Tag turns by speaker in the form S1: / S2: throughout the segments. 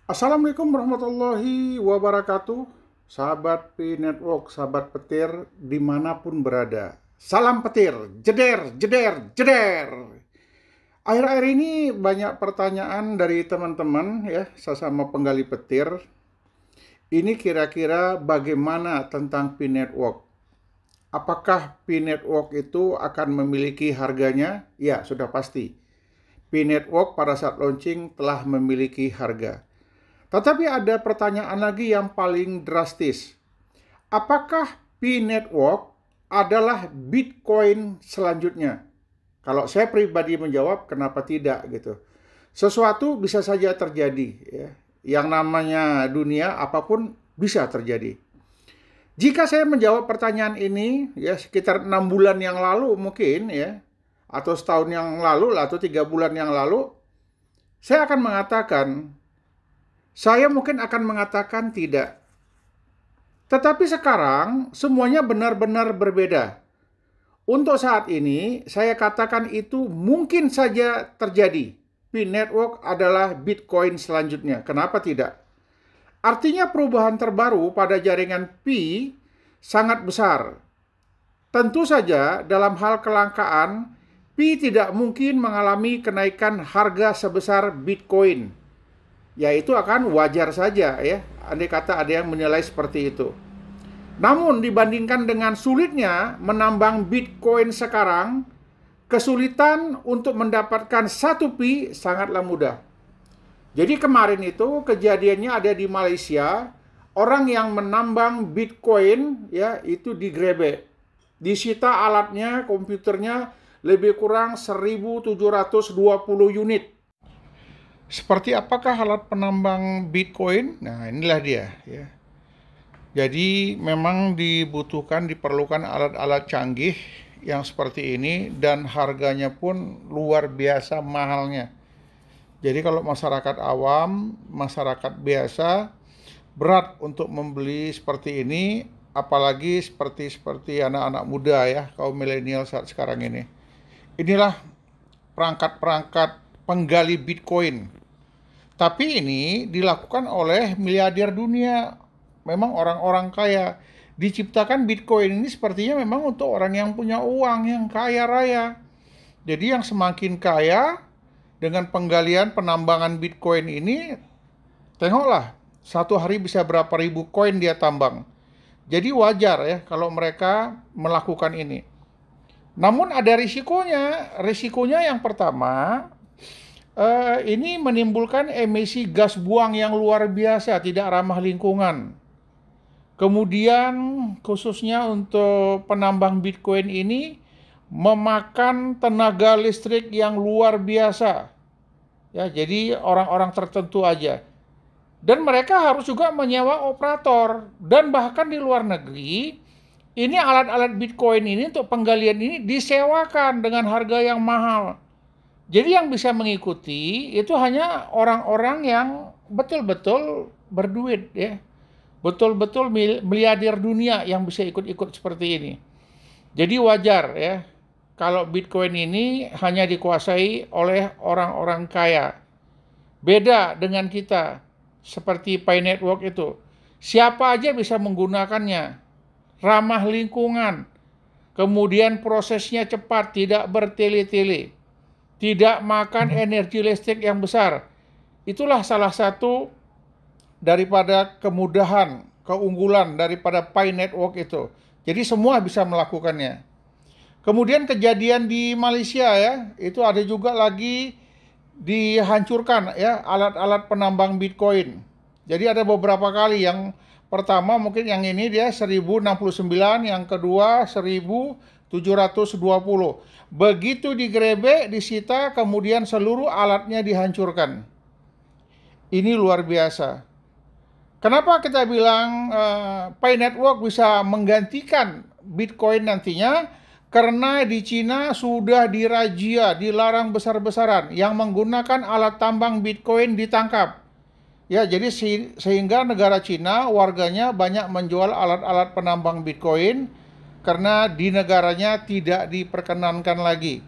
S1: Assalamualaikum warahmatullahi wabarakatuh. Sahabat P Network, sahabat petir dimanapun berada. Salam petir, jeder, jeder, jeder. Akhir-akhir ini banyak pertanyaan dari teman-teman ya, sesama penggali petir. Ini kira-kira bagaimana tentang P Network? Apakah P Network itu akan memiliki harganya? Ya, sudah pasti. P Network pada saat launching telah memiliki harga. Tetapi ada pertanyaan lagi yang paling drastis. Apakah P-Network adalah Bitcoin selanjutnya? Kalau saya pribadi menjawab, kenapa tidak gitu. Sesuatu bisa saja terjadi. Ya. Yang namanya dunia, apapun bisa terjadi. Jika saya menjawab pertanyaan ini, ya sekitar 6 bulan yang lalu mungkin, ya, atau setahun yang lalu, atau 3 bulan yang lalu, saya akan mengatakan, saya mungkin akan mengatakan tidak. Tetapi sekarang semuanya benar-benar berbeda. Untuk saat ini, saya katakan itu mungkin saja terjadi. P-Network adalah Bitcoin selanjutnya. Kenapa tidak? Artinya perubahan terbaru pada jaringan P sangat besar. Tentu saja dalam hal kelangkaan, P tidak mungkin mengalami kenaikan harga sebesar Bitcoin. Ya itu akan wajar saja ya, andai kata ada yang menilai seperti itu. Namun dibandingkan dengan sulitnya menambang Bitcoin sekarang, kesulitan untuk mendapatkan satu pi sangatlah mudah. Jadi kemarin itu kejadiannya ada di Malaysia, orang yang menambang Bitcoin ya itu digrebek. Disita alatnya, komputernya lebih kurang 1.720 unit. Seperti apakah alat penambang Bitcoin? Nah, inilah dia ya. Jadi memang diperlukan alat-alat canggih yang seperti ini dan harganya pun luar biasa mahalnya. Jadi kalau masyarakat awam, masyarakat biasa berat untuk membeli seperti ini, apalagi seperti anak-anak muda ya, kaum milenial saat sekarang ini. Inilah perangkat-perangkat penggali Bitcoin. Tapi ini dilakukan oleh miliarder dunia. Memang orang-orang kaya. Diciptakan Bitcoin ini sepertinya memang untuk orang yang punya uang, yang kaya raya. Jadi yang semakin kaya dengan penggalian penambangan Bitcoin ini, tengoklah, satu hari bisa berapa ribu koin dia tambang. Jadi wajar ya kalau mereka melakukan ini. Namun ada risikonya. Risikonya yang pertama, ini menimbulkan emisi gas buang yang luar biasa, tidak ramah lingkungan. Kemudian khususnya untuk penambang Bitcoin ini memakan tenaga listrik yang luar biasa. Ya, jadi orang-orang tertentu aja. Dan mereka harus juga menyewa operator. Dan bahkan di luar negeri, ini alat-alat Bitcoin ini untuk penggalian ini disewakan dengan harga yang mahal. Jadi yang bisa mengikuti itu hanya orang-orang yang betul-betul berduit ya. Betul-betul miliarder dunia yang bisa ikut-ikut seperti ini. Jadi wajar ya kalau Bitcoin ini hanya dikuasai oleh orang-orang kaya. Beda dengan kita seperti Pi Network itu. Siapa aja bisa menggunakannya. Ramah lingkungan. Kemudian prosesnya cepat, tidak bertele-tele. Tidak makan energi listrik yang besar. Itulah salah satu daripada kemudahan, keunggulan daripada Pi Network itu. Jadi semua bisa melakukannya. Kemudian kejadian di Malaysia ya, itu ada juga lagi dihancurkan ya alat-alat penambang Bitcoin. Jadi ada beberapa kali, yang pertama mungkin yang ini dia 1069, yang kedua 1720. Begitu digrebek, disita, kemudian seluruh alatnya dihancurkan. Ini luar biasa. Kenapa kita bilang Pi Network bisa menggantikan Bitcoin nantinya? Karena di Cina sudah dirazia, dilarang besar-besaran. Yang menggunakan alat tambang Bitcoin ditangkap. Ya, jadi sehingga negara Cina warganya banyak menjual alat-alat penambang Bitcoin karena di negaranya tidak diperkenankan lagi.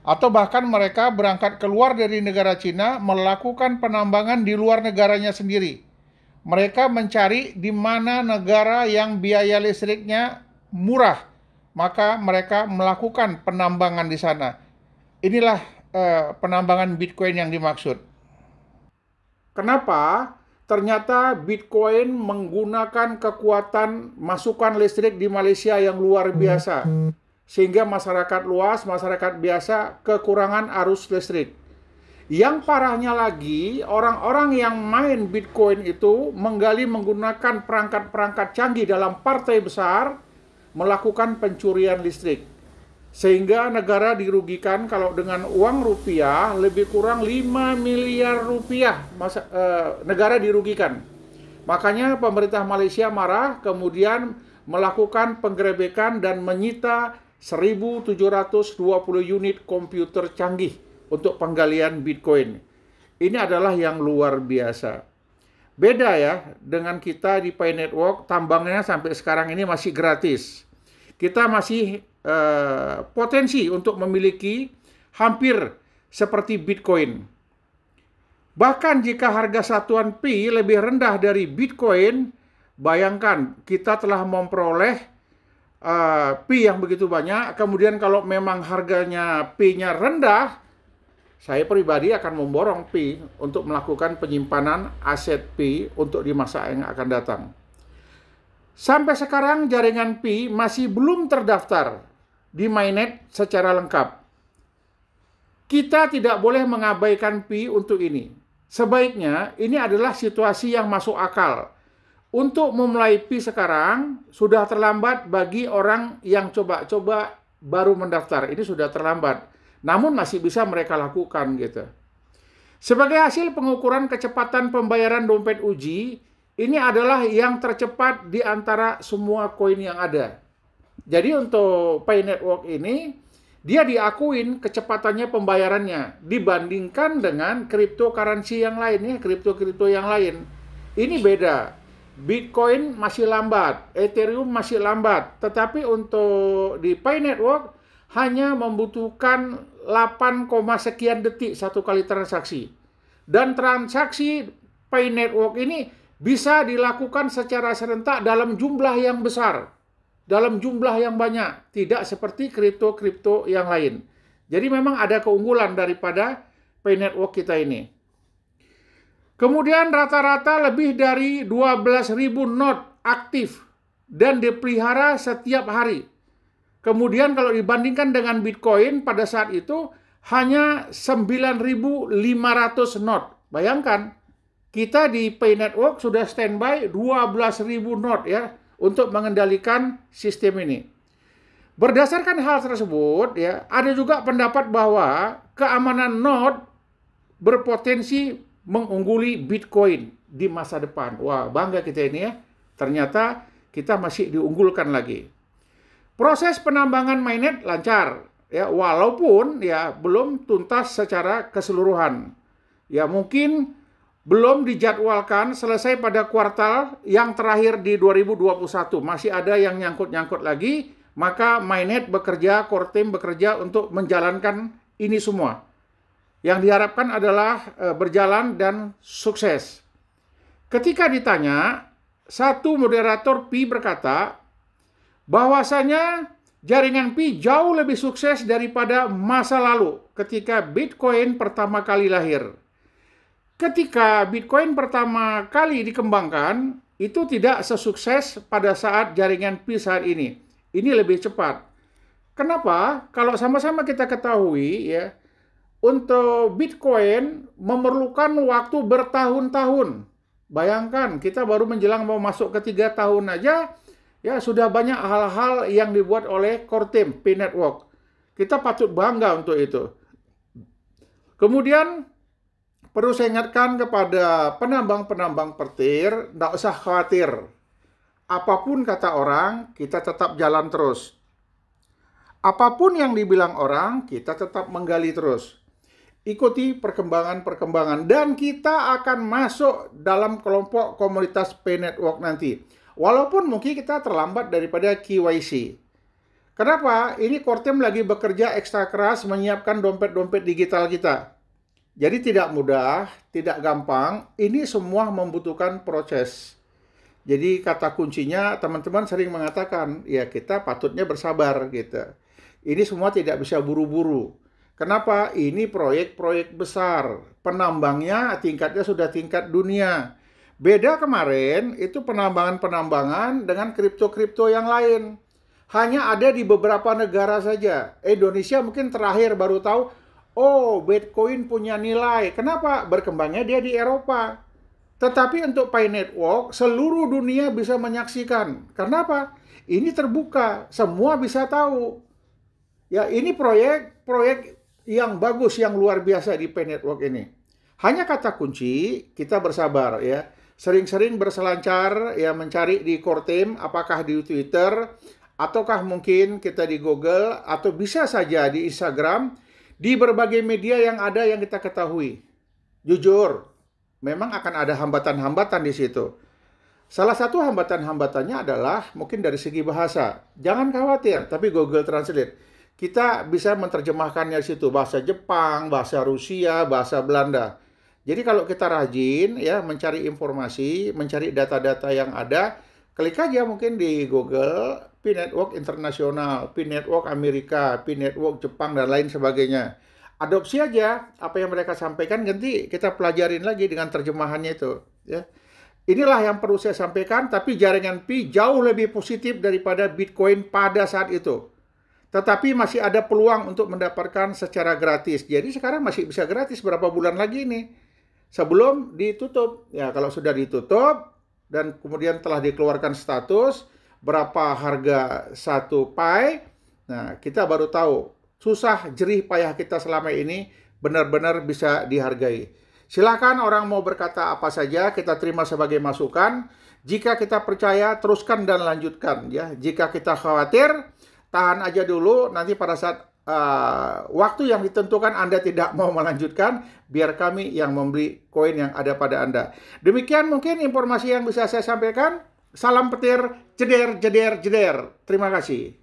S1: Atau bahkan mereka berangkat keluar dari negara Cina melakukan penambangan di luar negaranya sendiri. Mereka mencari di mana negara yang biaya listriknya murah, maka mereka melakukan penambangan di sana. Inilah penambangan Bitcoin yang dimaksud. Kenapa? Ternyata Bitcoin menggunakan kekuatan masukan listrik di Malaysia yang luar biasa. Sehingga masyarakat luas, masyarakat biasa kekurangan arus listrik. Yang parahnya lagi, orang-orang yang main Bitcoin itu menggali menggunakan perangkat-perangkat canggih dalam partai besar, melakukan pencurian listrik. Sehingga negara dirugikan kalau dengan uang rupiah lebih kurang 5 miliar rupiah negara dirugikan. Makanya pemerintah Malaysia marah, kemudian melakukan penggerebekan dan menyita 1.720 unit komputer canggih untuk penggalian Bitcoin. Ini adalah yang luar biasa. Beda ya dengan kita di Pi Network, tambangnya sampai sekarang ini masih gratis. Kita masih potensi untuk memiliki hampir seperti Bitcoin. Bahkan jika harga satuan Pi lebih rendah dari Bitcoin, bayangkan kita telah memperoleh Pi yang begitu banyak. Kemudian kalau memang harganya Pi-nya rendah, saya pribadi akan memborong Pi untuk melakukan penyimpanan aset Pi untuk di masa yang akan datang. Sampai sekarang jaringan Pi masih belum terdaftar di mainnet secara lengkap. Kita tidak boleh mengabaikan Pi untuk ini. Sebaiknya ini adalah situasi yang masuk akal. Untuk memulai Pi sekarang sudah terlambat bagi orang yang coba-coba baru mendaftar. Ini sudah terlambat. Namun masih bisa mereka lakukan gitu. Sebagai hasil pengukuran kecepatan pembayaran dompet uji, ini adalah yang tercepat di antara semua koin yang ada. Jadi untuk Pi Network ini, dia diakuin kecepatannya pembayarannya dibandingkan dengan cryptocurrency yang lain ya, kripto-kripto yang lain. Ini beda. Bitcoin masih lambat, Ethereum masih lambat, tetapi untuk di Pi Network hanya membutuhkan 8, sekian detik satu kali transaksi. Dan transaksi Pi Network ini bisa dilakukan secara serentak dalam jumlah yang besar, dalam jumlah yang banyak, tidak seperti kripto-kripto yang lain. Jadi memang ada keunggulan daripada Pi Network kita ini. Kemudian rata-rata lebih dari 12.000 node aktif dan dipelihara setiap hari. Kemudian kalau dibandingkan dengan Bitcoin pada saat itu hanya 9.500 node. Bayangkan, kita di Pi Network sudah standby 12.000 node ya untuk mengendalikan sistem ini. Berdasarkan hal tersebut ya, ada juga pendapat bahwa keamanan node berpotensi mengungguli Bitcoin di masa depan. Wah, bangga kita ini ya. Ternyata kita masih diunggulkan lagi. Proses penambangan mainnet lancar ya, walaupun ya belum tuntas secara keseluruhan. Ya mungkin belum dijadwalkan selesai pada kuartal yang terakhir di 2021. Masih ada yang nyangkut-nyangkut lagi, maka mainnet bekerja, core team bekerja untuk menjalankan ini semua. Yang diharapkan adalah berjalan dan sukses. Ketika ditanya, satu moderator Pi berkata bahwasanya jaringan Pi jauh lebih sukses daripada masa lalu ketika Bitcoin pertama kali lahir. Ketika Bitcoin pertama kali dikembangkan, itu tidak sesukses pada saat jaringan Pi saat ini. Ini lebih cepat. Kenapa? Kalau sama-sama kita ketahui ya, untuk Bitcoin memerlukan waktu bertahun-tahun. Bayangkan, kita baru menjelang mau masuk ke 3 tahun aja, ya sudah banyak hal-hal yang dibuat oleh core team Pi Network. Kita patut bangga untuk itu. Kemudian, perlu saya ingatkan kepada penambang-penambang petir, tidak usah khawatir. Apapun kata orang, kita tetap jalan terus. Apapun yang dibilang orang, kita tetap menggali terus. Ikuti perkembangan-perkembangan dan kita akan masuk dalam kelompok komunitas Pi Network nanti. Walaupun mungkin kita terlambat daripada KYC. Kenapa? Ini Kortem lagi bekerja ekstra keras menyiapkan dompet-dompet digital kita. Jadi tidak mudah, tidak gampang, ini semua membutuhkan proses. Jadi kata kuncinya teman-teman sering mengatakan, ya kita patutnya bersabar gitu. Ini semua tidak bisa buru-buru. Kenapa? Ini proyek-proyek besar. Penambangnya tingkatnya sudah tingkat dunia. Beda kemarin, itu penambangan-penambangan dengan kripto-kripto yang lain. Hanya ada di beberapa negara saja. Indonesia mungkin terakhir baru tahu, oh Bitcoin punya nilai. Kenapa? Berkembangnya dia di Eropa. Tetapi untuk Pi Network, seluruh dunia bisa menyaksikan. Kenapa? Ini terbuka, semua bisa tahu. Ya, ini proyek yang bagus, yang luar biasa di Pi Network ini. Hanya kata kunci, kita bersabar ya. Sering-sering berselancar ya mencari di Kortem, apakah di Twitter, ataukah mungkin kita di Google, atau bisa saja di Instagram, di berbagai media yang ada yang kita ketahui. Jujur, memang akan ada hambatan-hambatan di situ. Salah satu hambatan-hambatannya adalah mungkin dari segi bahasa. Jangan khawatir, tapi Google Translate. Kita bisa menerjemahkannya di situ, bahasa Jepang, bahasa Rusia, bahasa Belanda. Jadi kalau kita rajin ya mencari informasi, mencari data-data yang ada, klik aja mungkin di Google Pi Network Internasional, Pi Network Amerika, Pi Network Jepang dan lain sebagainya. Adopsi aja apa yang mereka sampaikan, nanti kita pelajarin lagi dengan terjemahannya itu. Ya. Inilah yang perlu saya sampaikan, tapi jaringan Pi jauh lebih positif daripada Bitcoin pada saat itu. Tetapi masih ada peluang untuk mendapatkan secara gratis. Jadi sekarang masih bisa gratis berapa bulan lagi nih. Sebelum ditutup. Ya, kalau sudah ditutup dan kemudian telah dikeluarkan status, berapa harga satu Pi, nah kita baru tahu susah jerih payah kita selama ini benar-benar bisa dihargai. Silakan orang mau berkata apa saja, kita terima sebagai masukan. Jika kita percaya, teruskan dan lanjutkan ya. Jika kita khawatir, tahan aja dulu, nanti pada saat waktu yang ditentukan Anda tidak mau melanjutkan, biar kami yang membeli koin yang ada pada Anda. Demikian mungkin informasi yang bisa saya sampaikan. Salam petir, jeder, jeder, jeder. Terima kasih.